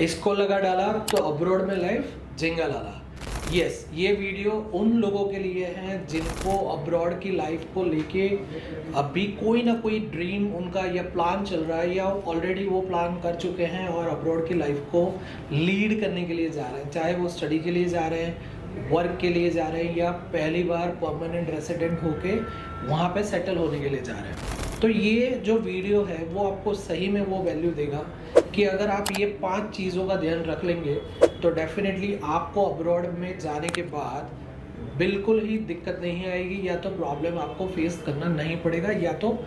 इसको लगा डाला तो अब्रॉड में लाइफ झिंगा लाला। यस, ये वीडियो उन लोगों के लिए है जिनको अब्रॉड की लाइफ को लेके अभी कोई ना कोई ड्रीम उनका या प्लान चल रहा है, या ऑलरेडी वो प्लान कर चुके हैं और अब्रॉड की लाइफ को लीड करने के लिए जा रहे हैं। चाहे वो स्टडी के लिए जा रहे हैं, वर्क के लिए जा रहे हैं, या पहली बार परमानेंट रेसिडेंट होके वहाँ पे सेटल होने के लिए जा रहे हैं। तो ये जो वीडियो है वो आपको सही में वो वैल्यू देगा कि अगर आप ये 5 चीज़ों का ध्यान रख लेंगे तो डेफिनेटली आपको अब्रॉड में जाने के बाद बिल्कुल ही दिक्कत नहीं आएगी, या तो प्रॉब्लम आपको फेस करना नहीं पड़ेगा, या तो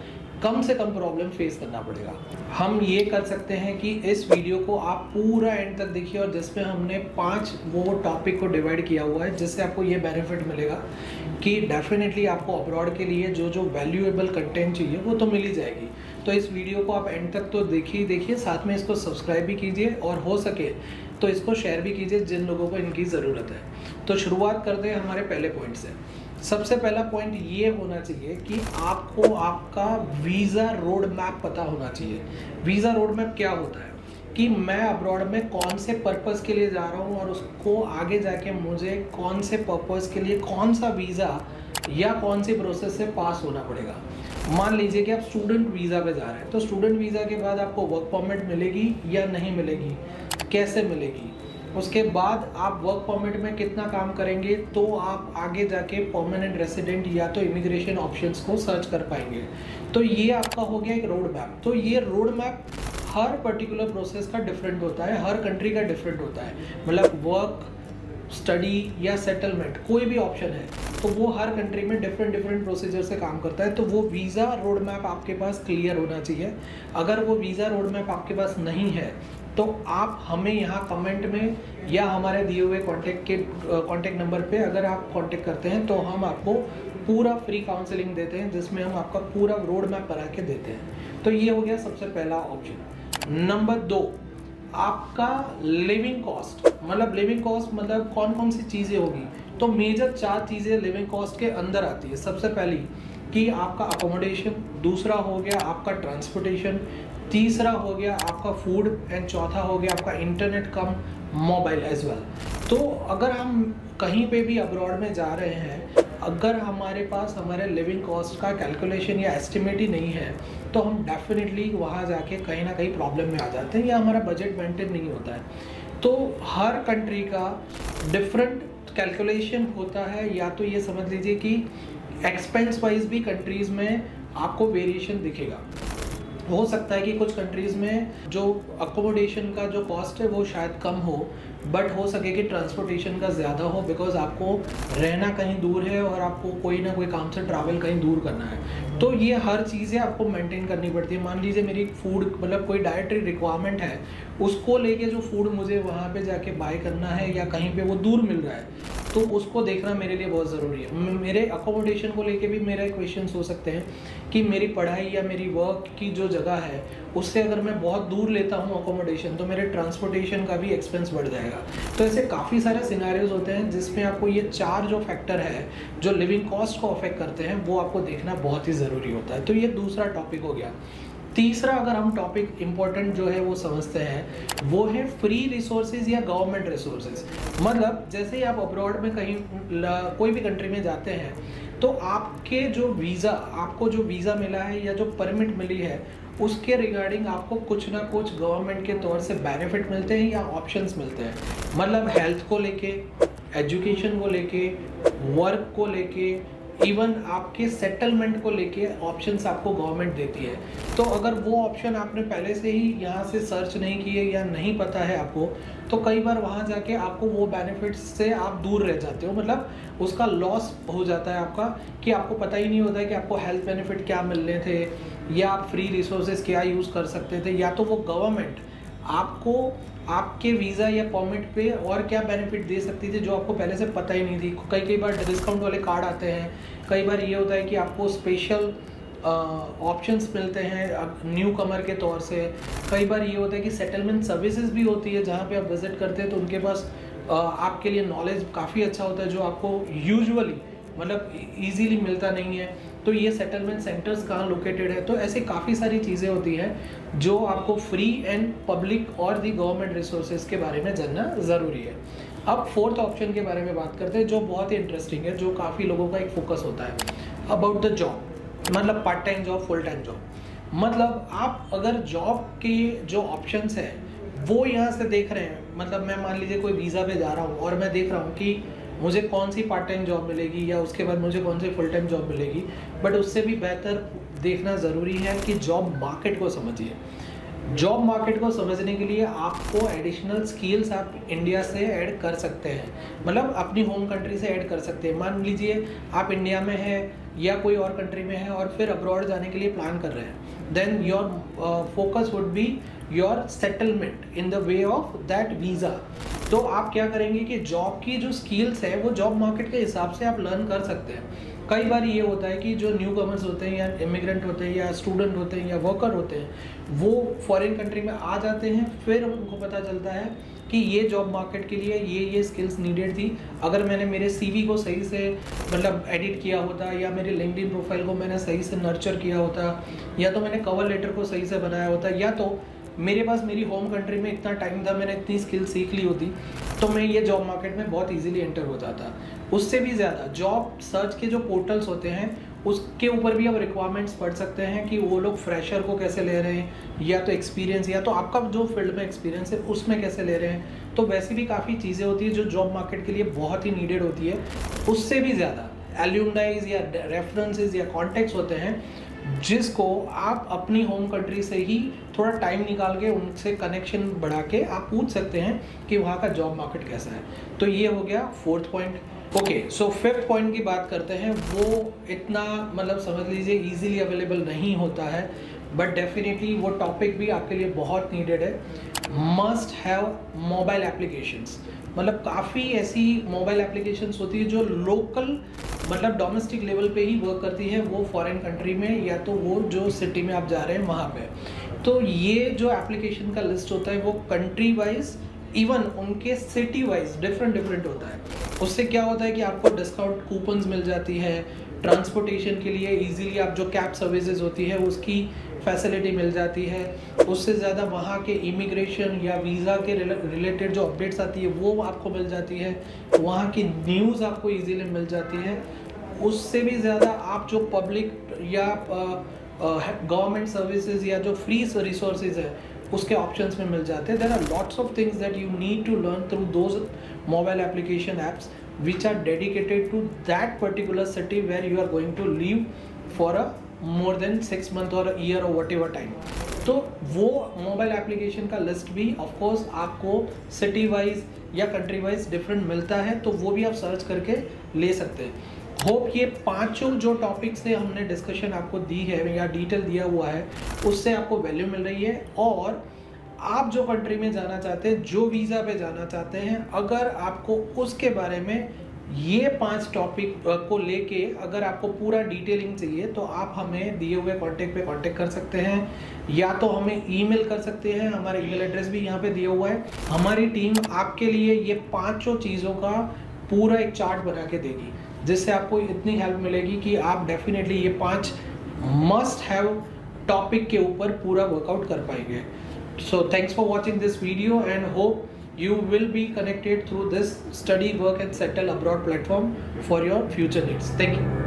कम से कम प्रॉब्लम फेस करना पड़ेगा। हम ये कर सकते हैं कि इस वीडियो को आप पूरा एंड तक देखिए, और जिसमें हमने 5 वो टॉपिक को डिवाइड किया हुआ है, जिससे आपको ये बेनिफिट मिलेगा कि डेफिनेटली आपको अब्रॉड के लिए जो जो वैल्यूएबल कंटेंट चाहिए वो तो मिल ही जाएगी। तो इस वीडियो को आप एंड तक तो देखिए, साथ में इसको सब्सक्राइब भी कीजिए और हो सके तो इसको शेयर भी कीजिए जिन लोगों को इनकी ज़रूरत है। तो शुरुआत करते हैं हमारे पहले पॉइंट से। सबसे पहला पॉइंट ये होना चाहिए कि आपको आपका वीज़ा रोड मैप पता होना चाहिए। वीज़ा रोड मैप क्या होता है कि मैं अब्रॉड में कौन से पर्पस के लिए जा रहा हूँ और उसको आगे जाके मुझे कौन से पर्पस के लिए कौन सा वीज़ा या कौन सी प्रोसेस से पास होना पड़ेगा। मान लीजिए कि आप स्टूडेंट वीज़ा पे जा रहे हैं, तो स्टूडेंट वीज़ा के बाद आपको वर्क परमिट मिलेगी या नहीं मिलेगी, कैसे मिलेगी, उसके बाद आप वर्क परमिट में कितना काम करेंगे तो आप आगे जाके परमानेंट रेसिडेंट या तो इमिग्रेशन ऑप्शंस को सर्च कर पाएंगे। तो ये आपका हो गया एक रोड मैप। तो ये रोड मैप हर पर्टिकुलर प्रोसेस का डिफरेंट होता है, हर कंट्री का डिफरेंट होता है। मतलब वर्क, स्टडी या सेटलमेंट कोई भी ऑप्शन है तो वो हर कंट्री में डिफरेंट प्रोसीजर से काम करता है। तो वो वीज़ा रोड मैप आपके पास क्लियर होना चाहिए। अगर वो वीज़ा रोड मैप आपके पास नहीं है तो आप हमें यहाँ कमेंट में या हमारे दिए हुए कॉन्टेक्ट नंबर पे अगर आप कॉन्टेक्ट करते हैं तो हम आपको पूरा फ्री काउंसलिंग देते हैं, जिसमें हम आपका पूरा रोड मैप बना के देते हैं। तो ये हो गया सबसे पहला ऑप्शन। नंबर 2, आपका लिविंग कॉस्ट। मतलब लिविंग कॉस्ट मतलब कौन कौन सी चीज़ें होगी, तो मेजर 4 चीज़ें लिविंग कॉस्ट के अंदर आती है। सबसे पहली कि आपका अकोमोडेशन, दूसरा हो गया आपका ट्रांसपोर्टेशन, तीसरा हो गया आपका फूड, एंड चौथा हो गया आपका इंटरनेट कम मोबाइल एज वेल। तो अगर हम कहीं पे भी अब्रॉड में जा रहे हैं, अगर हमारे पास हमारे लिविंग कॉस्ट का कैलकुलेशन या एस्टिमेट ही नहीं है तो हम डेफिनेटली वहाँ जाके कहीं ना कहीं प्रॉब्लम में आ जाते हैं, या हमारा बजट मेंटेन नहीं होता है। तो हर कंट्री का डिफरेंट कैलकुलेशन होता है, या तो ये समझ लीजिए कि एक्सपेंस वाइज भी कंट्रीज़ में आपको वेरिएशन दिखेगा। हो सकता है कि कुछ कंट्रीज़ में जो अकोमोडेशन का जो कॉस्ट है वो शायद कम हो, बट हो सके कि ट्रांसपोर्टेशन का ज़्यादा हो, बिकॉज आपको रहना कहीं दूर है और आपको कोई ना कोई काम से ट्रैवल कहीं दूर करना है। तो ये हर चीज़ें आपको मेंटेन करनी पड़ती है। मान लीजिए मेरी फूड मतलब कोई डाइटरी रिक्वायरमेंट है, उसको लेके जो फूड मुझे वहाँ पे जाके बाय करना है या कहीं पे वो दूर मिल रहा है, तो उसको देखना मेरे लिए बहुत ज़रूरी है। मेरे अकोमोडेशन को लेके भी मेरे क्वेश्चंस हो सकते हैं कि मेरी पढ़ाई या मेरी वर्क की जो जगह है उससे अगर मैं बहुत दूर लेता हूँ अकोमोडेशन तो मेरे ट्रांसपोर्टेशन का भी एक्सपेंस बढ़ जाएगा। तो ऐसे काफ़ी सारे सिनेरियोज होते हैं जिसमें आपको ये 4 जो फैक्टर है जो लिविंग कॉस्ट को अफेक्ट करते हैं वो आपको देखना बहुत ही ज़रूरी होता है। तो ये दूसरा टॉपिक हो गया। तीसरा अगर हम टॉपिक इम्पोर्टेंट जो है वो समझते हैं वो है फ्री रिसोर्सेज या गवर्नमेंट रिसोर्सेज। मतलब जैसे ही आप अब्रॉड में कहीं कोई भी कंट्री में जाते हैं तो आपके जो वीज़ा आपको जो वीज़ा मिला है या जो परमिट मिली है उसके रिगार्डिंग आपको कुछ ना कुछ गवर्नमेंट के तौर से बेनिफिट मिलते हैं या ऑप्शंस मिलते हैं। मतलब हेल्थ को लेके, एजुकेशन को लेके, वर्क को लेके, इवन आपके सेटलमेंट को लेके ऑप्शंस आपको गवर्नमेंट देती है। तो अगर वो ऑप्शन आपने पहले से ही यहाँ से सर्च नहीं किए या नहीं पता है आपको, तो कई बार वहाँ जाके आपको वो बेनिफिट्स से आप दूर रह जाते हो। मतलब उसका लॉस हो जाता है आपका कि आपको पता ही नहीं होता है कि आपको हेल्थ बेनिफिट क्या मिलने थे या आप फ्री रिसोर्सेज क्या यूज़ कर सकते थे, या तो वो गवर्नमेंट आपको आपके वीज़ा या परमिट पे और क्या बेनिफिट दे सकती थी जो आपको पहले से पता ही नहीं थी। कई बार डिस्काउंट वाले कार्ड आते हैं, कई बार ये होता है कि आपको स्पेशल ऑप्शंस मिलते हैं न्यू कमर के तौर से। कई बार ये होता है कि सेटलमेंट सर्विसेज भी होती है जहाँ पे आप विज़िट करते हैं तो उनके पास आपके लिए नॉलेज काफ़ी अच्छा होता है जो आपको यूजुअली मतलब इजीली मिलता नहीं है। तो ये सेटलमेंट सेंटर्स कहाँ लोकेटेड है, तो ऐसे काफ़ी सारी चीज़ें होती हैं जो आपको फ्री एंड पब्लिक और दी गवर्नमेंट रिसोर्सेज के बारे में जानना ज़रूरी है। अब फोर्थ ऑप्शन के बारे में बात करते हैं जो बहुत ही इंटरेस्टिंग है, जो काफ़ी लोगों का एक फोकस होता है, अबाउट द जॉब, मतलब part time job, full time job. मतलब आप अगर जॉब के जो ऑप्शंस हैं वो यहाँ से देख रहे हैं, मतलब मैं मान लीजिए कोई वीज़ा पे जा रहा हूँ और मैं देख रहा हूँ कि मुझे कौन सी पार्ट टाइम जॉब मिलेगी या उसके बाद मुझे कौन सी फुल टाइम जॉब मिलेगी, बट उससे भी बेहतर देखना ज़रूरी है कि जॉब मार्केट को समझिए। जॉब मार्केट को समझने के लिए आपको एडिशनल स्किल्स आप इंडिया से ऐड कर सकते हैं, मतलब अपनी होम कंट्री से ऐड कर सकते हैं। मान लीजिए आप इंडिया में हैं या कोई और कंट्री में है और फिर अब्रॉड जाने के लिए प्लान कर रहे हैं, then your focus would be your settlement in the way of that visa. तो आप क्या करेंगे कि जॉब की जो स्किल्स है वो जॉब मार्केट के हिसाब से आप लर्न कर सकते हैं। कई बार ये होता है कि जो न्यू कमर्स होते हैं या इमिग्रेंट होते हैं या स्टूडेंट होते हैं या वर्कर होते हैं, वो फॉरेन कंट्री में आ जाते हैं, फिर उनको पता चलता है कि ये जॉब मार्केट के लिए ये स्किल्स नीडेड थी। अगर मैंने मेरे सीवी को सही से मतलब एडिट किया होता, या मेरे लिंक्डइन प्रोफाइल को मैंने सही से नर्चर किया होता, या तो मैंने कवर लेटर को सही से बनाया होता, या तो मेरे पास मेरी होम कंट्री में इतना टाइम था, मैंने इतनी स्किल सीख ली होती, तो मैं ये जॉब मार्केट में बहुत इजीली एंटर हो जाता। उससे भी ज़्यादा जॉब सर्च के जो पोर्टल्स होते हैं उसके ऊपर भी आप रिक्वायरमेंट्स पढ़ सकते हैं कि वो लोग फ्रेशर को कैसे ले रहे हैं, या तो एक्सपीरियंस, या तो आपका जो फील्ड में एक्सपीरियंस है उसमें कैसे ले रहे हैं। तो वैसी भी काफ़ी चीज़ें होती है जो जॉब मार्केट के लिए बहुत ही नीडेड होती है। उससे भी ज़्यादा एल्यूमनाइज या रेफरेंसेस या कॉन्टेक्ट्स होते हैं जिसको आप अपनी होम कंट्री से ही थोड़ा टाइम निकाल के उनसे कनेक्शन बढ़ा के आप पूछ सकते हैं कि वहाँ का जॉब मार्केट कैसा है। तो ये हो गया fourth point. Okay, so fifth point की बात करते हैं। वो इतना मतलब समझ लीजिए इजीली अवेलेबल नहीं होता है, बट डेफिनेटली वो टॉपिक भी आपके लिए बहुत नीडेड है। मस्ट हैव मोबाइल एप्लीकेशंस, मतलब काफ़ी ऐसी मोबाइल एप्लीकेशंस होती है जो लोकल मतलब डोमेस्टिक लेवल पे ही वर्क करती है, वो फॉरेन कंट्री में या तो वो जो सिटी में आप जा रहे हैं वहाँ पे। तो ये जो एप्लीकेशन का लिस्ट होता है वो कंट्री वाइज, इवन उनके सिटी वाइज डिफरेंट होता है। उससे क्या होता है कि आपको डिस्काउंट कूपन्स मिल जाती है, ट्रांसपोर्टेशन के लिए इजीली आप जो कैब सर्विसेज होती है उसकी फैसिलिटी मिल जाती है। उससे ज़्यादा वहाँ के इमिग्रेशन या वीज़ा के रिलेटेड जो अपडेट्स आती है वो आपको मिल जाती है, वहाँ की न्यूज़ आपको इजीली मिल जाती है। उससे भी ज़्यादा आप जो पब्लिक या गवर्नमेंट सर्विसेज या जो फ्री रिसोर्सेज है उसके ऑप्शंस में मिल जाते हैं। There are lots of things that you need to learn through those mobile application apps which are dedicated to that particular city where you are going to live for a more than 6 month or a year or whatever time। तो वो mobile application का list भी of course आपको city wise या country wise different मिलता है, तो वो भी आप सर्च करके ले सकते हैं। होप ये पांचों जो टॉपिक से हमने डिस्कशन आपको दी है या डिटेल दिया हुआ है उससे आपको वैल्यू मिल रही है, और आप जो कंट्री में जाना चाहते हैं, जो वीज़ा पे जाना चाहते हैं, अगर आपको उसके बारे में ये 5 टॉपिक को लेके अगर आपको पूरा डिटेलिंग चाहिए तो आप हमें दिए हुए कॉन्टेक्ट पे कांटेक्ट कर सकते हैं, या तो हमें ईमेल कर सकते हैं। हमारा ईमेल एड्रेस भी यहाँ पे दिया हुआ है। हमारी टीम आपके लिए ये 5 चीज़ों का पूरा एक चार्ट बना के देगी, जिससे आपको इतनी हेल्प मिलेगी कि आप डेफिनेटली ये 5 मस्ट हैव टॉपिक के ऊपर पूरा वर्कआउट कर पाएंगे। So thanks for watching this video and hope you will be connected through this study, work and settle abroad platform for your future needs. Thank you.